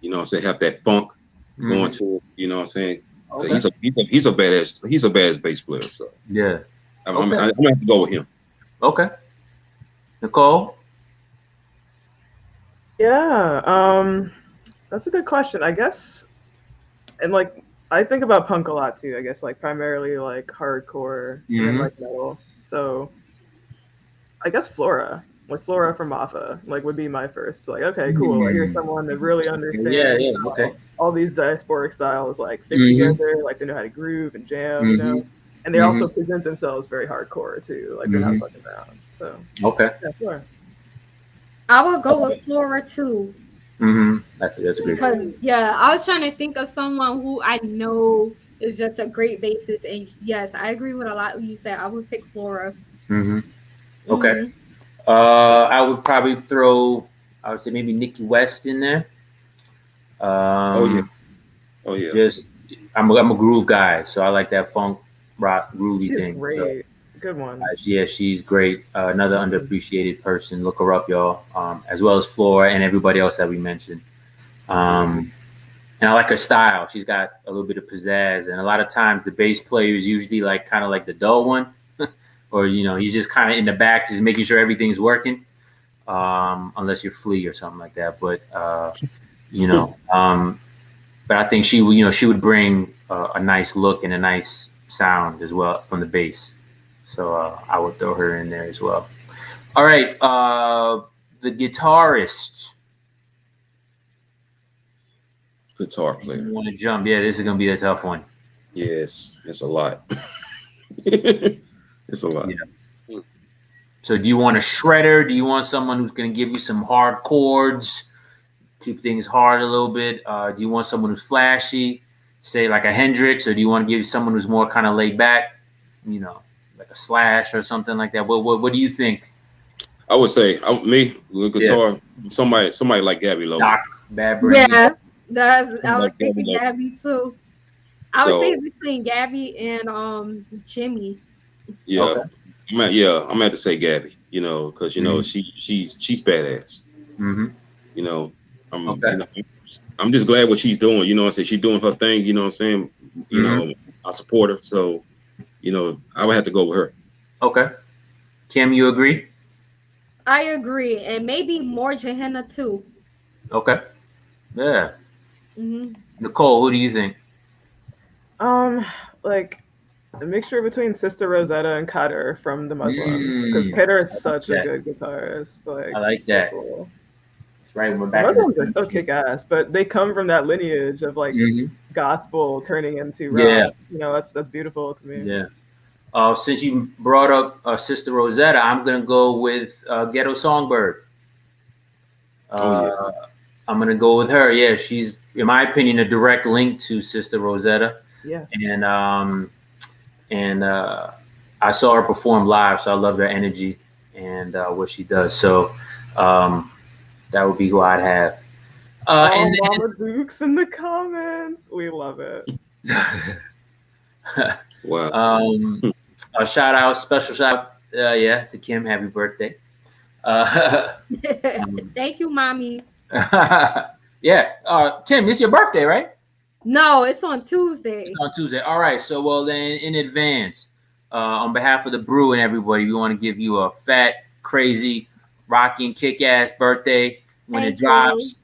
You know what I'm saying? Have that funk going to it, you know what I'm saying? Okay. He's a badass bass player. So yeah. I'm gonna have to go with him. Okay. Nicole? Yeah, that's a good question. I guess, and like I think about punk a lot too. I guess like primarily like hardcore and like metal. So I guess Flora from Mafa, like would be my first. Like, okay, cool. I hear someone that really understands all these diasporic styles, like fit together, like they know how to groove and jam, you know. And they also present themselves very hardcore too, like they're not fucking around. So yeah, Flora. I would go with Flora too. That's a great. Because I was trying to think of someone who I know is just a great bassist, and yes, I agree with a lot of you said. I would pick Flora. Okay. I would probably I would say maybe Nikki West in there. Oh yeah. Just I'm a groove guy, so I like that funk rock groovy thing. Great. So, good one. Yeah, she's great. Another underappreciated person. Look her up, y'all. As well as Flora and everybody else that we mentioned. And I like her style. She's got a little bit of pizzazz, and a lot of times the bass player is usually like kind of like the dull one, or you know, he's just kind of in the back, just making sure everything's working. Unless you're Flea or something like that, but you know, but I think she would bring a nice look and a nice sound as well from the bass. So I would throw her in there as well. All right. The guitarist. Guitar player. You want to jump? Yeah, this is gonna be a tough one. Yes, it's a lot. It's a lot. Yeah. So, do you want a shredder? Do you want someone who's gonna give you some hard chords, keep things hard a little bit? Do you want someone who's flashy, say like a Hendrix, or do you want to give someone who's more kind of laid back, you know, like a Slash or something like that? What do you think? I would say me with guitar, somebody like Gabby Lowe. Doc, Bad Brains. Yeah, I was thinking Gabby too. I was thinking between Gabby and Jimmy. Yeah, Okay. I'm gonna have to say Gabby. You know, because you know she's badass. Mm-hmm. You know, I'm just glad what she's doing. You know, she's doing her thing. You know what I'm saying? You know, I support her. So, you know, I would have to go with her. Okay. Kim, you agree? I agree, and maybe more Gehenna too. Okay. Yeah. Nicole, who do you think? Like a mixture between Sister Rosetta and Kader from the Muslim, because Kader is such a good guitarist. Like, I like that. Cool. That's right. We're back. Muslims are so kick ass, but they come from that lineage of like gospel turning into rock. Yeah. You know, that's beautiful to me. Yeah. Since you brought up Sister Rosetta, I'm gonna go with Ghetto Songbird. I'm gonna go with her. Yeah, she's, in my opinion, a direct link to Sister Rosetta. Yeah. And I saw her perform live, so I love her energy and what she does. So that would be who I'd have. And Mama Dukes in the comments, we love it. Wow. A special shout out, to Kim. Happy birthday. Thank you, mommy. Kim, it's your birthday, right? No, it's on Tuesday. It's on Tuesday. All right. So, well, then in advance, on behalf of the Brew and everybody, we want to give you a fat, crazy, rocking, kick-ass birthday when it drops.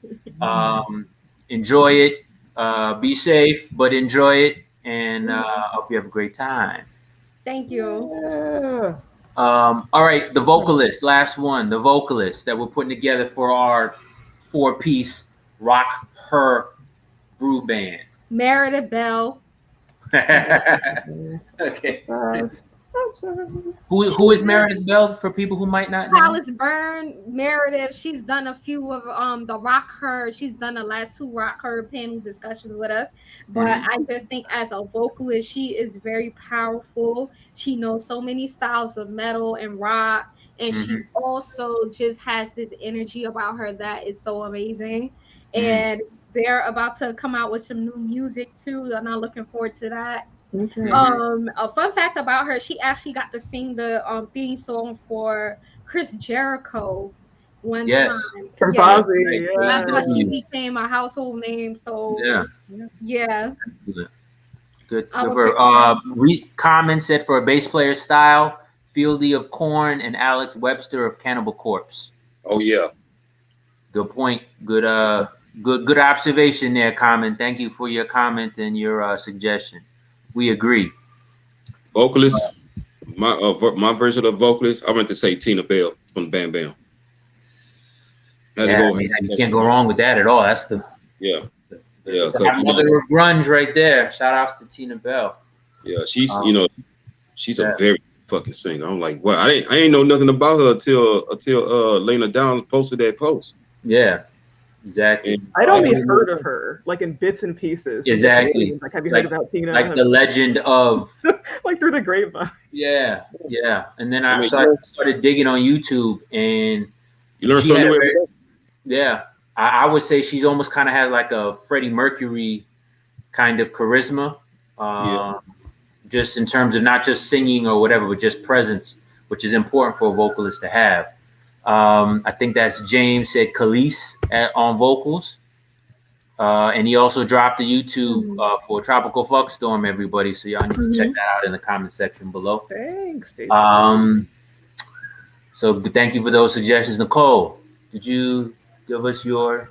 Enjoy it. Be safe, but enjoy it. And hope you have a great time. Thank you. Yeah. All right, the vocalist, last one, the vocalist that we're putting together for our 4-piece Rock Her Brew band. Meredith Bill. Okay. Who is Meredith Bill for people who might not know? Alice Byrne, Meredith. She's done a few of the Rock Her. She's done the last 2 Rock Her panel discussions with us. But I just think as a vocalist, she is very powerful. She knows so many styles of metal and rock, and she also just has this energy about her that is so amazing. And they're about to come out with some new music too, and I'm looking forward to that. Okay. A fun fact about her, she actually got to sing the theme song for Chris Jericho one time. From Fozzy. That's how she became a household name. So yeah. Good. Common said for a bass player style, Fieldy of Korn and Alex Webster of Cannibal Corpse. Oh yeah. Good point. Good observation there, Common. Thank you for your comment and your suggestion. We agree. Vocalist, my version of vocalist, I meant to say Tina Bell from Bam Bam. You can't go wrong with that at all. That's the mother of grunge right there. Shout outs to Tina Bell. Yeah, she's she's a very fucking singer. I'm like, well, I ain't know nothing about her until Lena Downs posted that post. Yeah. Exactly. I'd only heard of her like in bits and pieces. Exactly. Like, have you heard about Tina? Like the legend of like through the grapevine. Yeah. And then I started digging on YouTube, and you learn something new every day. Yeah. I would say she's almost kind of has like a Freddie Mercury kind of charisma. Just in terms of not just singing or whatever, but just presence, which is important for a vocalist to have. I think that's James said Khalees on vocals. And he also dropped the YouTube for Tropical Fuckstorm, everybody. So y'all need to check that out in the comment section below. Thanks, Jason. So thank you for those suggestions. Nicole, did you give us your...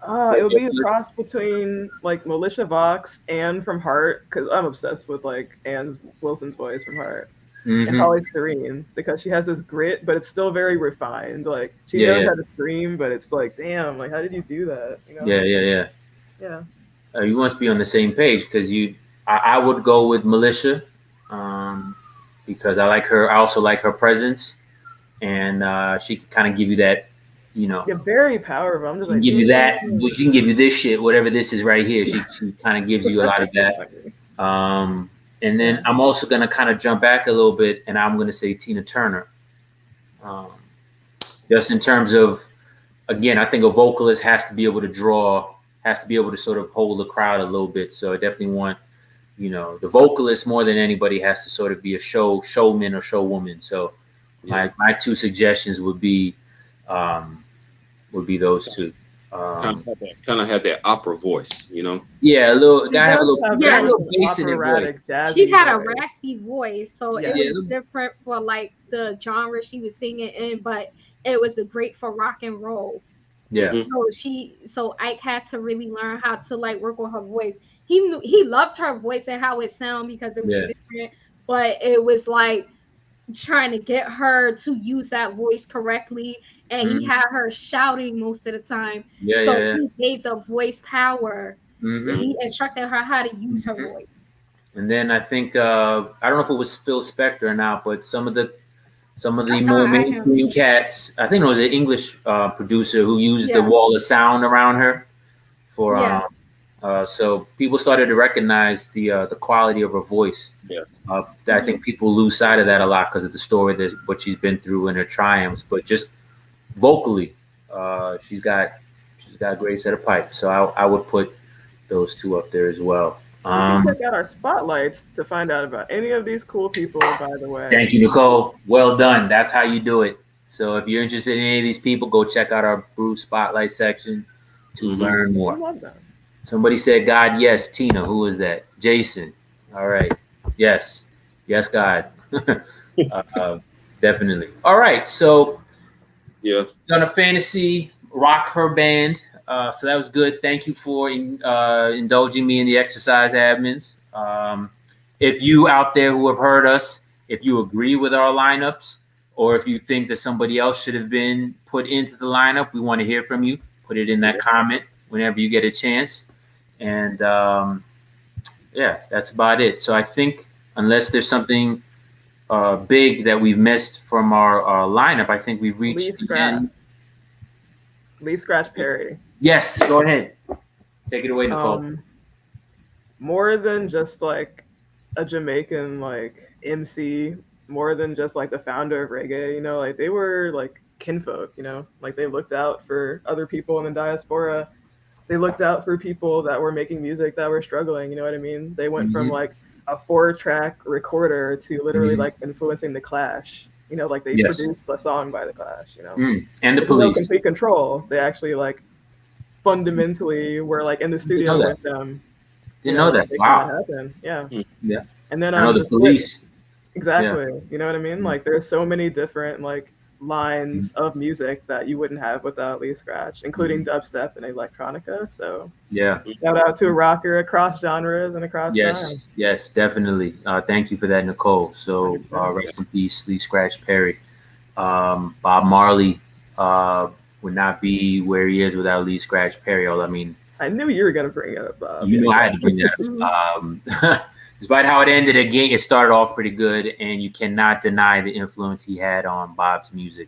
It would be a cross between like Militia Vox and From Heart, because I'm obsessed with like Ann Wilson's voice from Heart. and probably Serene, because she has this grit, but it's still very refined. Like she knows how to scream, but it's like, damn, like how did you do that? You know? Yeah. You must be on the same page, because I would go with Militia, because I like her. I also like her presence, and she can kind of give you that, you know. Yeah, very powerful. I'm just like, give you that. She can give you this shit, whatever this is right here. She kind of gives you a lot of that. And then I'm also going to kind of jump back a little bit, and I'm going to say Tina Turner. Just in terms of, again, I think a vocalist has to be able to sort of hold the crowd a little bit. So I definitely want, you know, the vocalist more than anybody has to sort of be a showman or showwoman. So my two suggestions would be those two. Kind of have that opera voice, you know. Yeah, a little bass in her voice. She had a raspy voice, so it was different for like the genre she was singing in, but it was great for rock and roll. Yeah. So Ike had to really learn how to like work with her voice. He loved her voice and how it sounded because it was different, but it was like trying to get her to use that voice correctly, and he had her shouting most of the time. He gave the voice power. He instructed her how to use her voice. And then I think I don't know if it was Phil Spector or not, but some of the more mainstream cats, I think it was an English producer who used the wall of sound around her for so people started to recognize the quality of her voice. I think people lose sight of that a lot because of the story that what she's been through and her triumphs, but just vocally, she's got a great set of pipes. So I would put those two up there as well. You can check out our spotlights to find out about any of these cool people, by the way. Thank you, Nicole. Well done. That's how you do it. So if you're interested in any of these people, go check out our BRU Spotlight section to learn more. I love that. Somebody said, God, yes. Tina, who is that? Jason. All right. Yes. Yes, God. Definitely. All right. So done a fantasy rock her band. So that was good. Thank you for indulging me in the exercise, admins. If you out there who have heard us, if you agree with our lineups, or if you think that somebody else should have been put into the lineup, we want to hear from you. Put it in that comment whenever you get a chance. And that's about it. So I think unless there's something big that we've missed from our lineup, I think we've reached the end. Lee Scratch Perry. Yes, go ahead. Take it away, Nicole. More than just like a Jamaican like MC, more than just like the founder of reggae, you know, like they were like kinfolk, you know, like they looked out for other people in the diaspora. They looked out for people that were making music that were struggling, you know what I mean? They went from like a 4-track recorder to literally like influencing the Clash. You know, like they produced a song by the Clash, you know. And the Police. Complete Control. They actually like fundamentally were like in the studio with them. Didn't know that. Wow. Yeah. Yeah. And then I know the Police. Exactly. Yeah. You know what I mean? Like there's so many different like lines of music that you wouldn't have without Lee Scratch, including dubstep and electronica. So shout out to a rocker across genres and across time. Yes, definitely. Thank you for that, Nicole. So rest in peace, Lee Scratch Perry. Bob Marley would not be where he is without Lee Scratch Perry. I mean, I knew you were gonna bring it up, Bob. You know I had to bring that up. Despite how it ended, again, it started off pretty good, and you cannot deny the influence he had on Bob's music,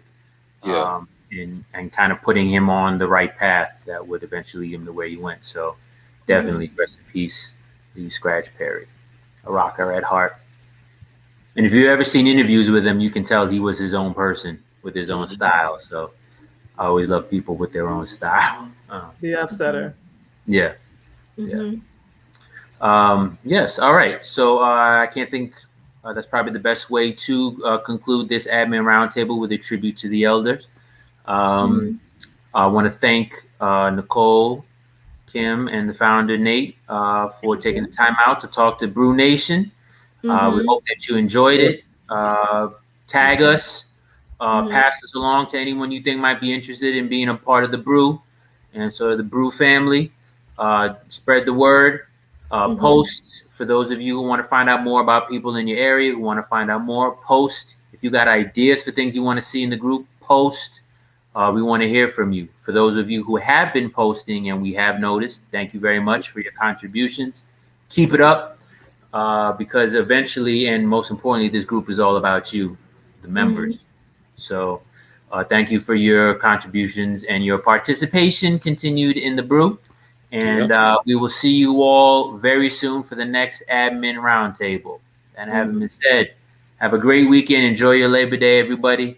and kind of putting him on the right path that would eventually lead him to where he went. So definitely rest in peace, Lee Scratch Perry, a rocker at heart. And if you've ever seen interviews with him, you can tell he was his own person with his own style. So I always love people with their own style. The upsetter. Yeah. Yes. All right. So I can't think that's probably the best way to conclude this admin roundtable with a tribute to the elders. I want to thank Nicole, Kim, and the founder, Nate, for taking the time out to talk to BRU Nation. We hope that you enjoyed it. Tag us, pass us along to anyone you think might be interested in being a part of the BRU and sort of the BRU family. Spread the word. Post for those of you who want to find out more about people in your area, who want to find out more. Post if you got ideas for things you want to see in the group. Post. We want to hear from you. For those of you who have been posting and we have noticed, thank you very much for your contributions. Keep it up because eventually, and most importantly, this group is all about you, the members. So thank you for your contributions and your participation continued in the brew. And we will see you all very soon for the next admin roundtable. And having been said, have a great weekend. Enjoy your Labor Day, everybody.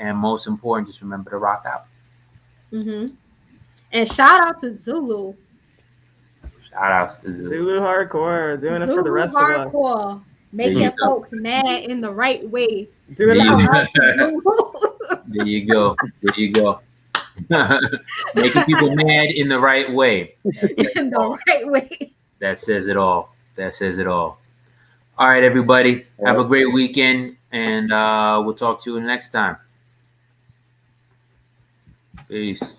And most important, just remember to rock out. And shout out to Zulu. Shout outs to Zulu. Zulu hardcore, doing it for the rest of us. Making folks mad in the right way. There you go. There you go. Making people mad in the right way. In the right way. That says it all. That says it all. All right, everybody. Have a great weekend, and we'll talk to you next time. Peace.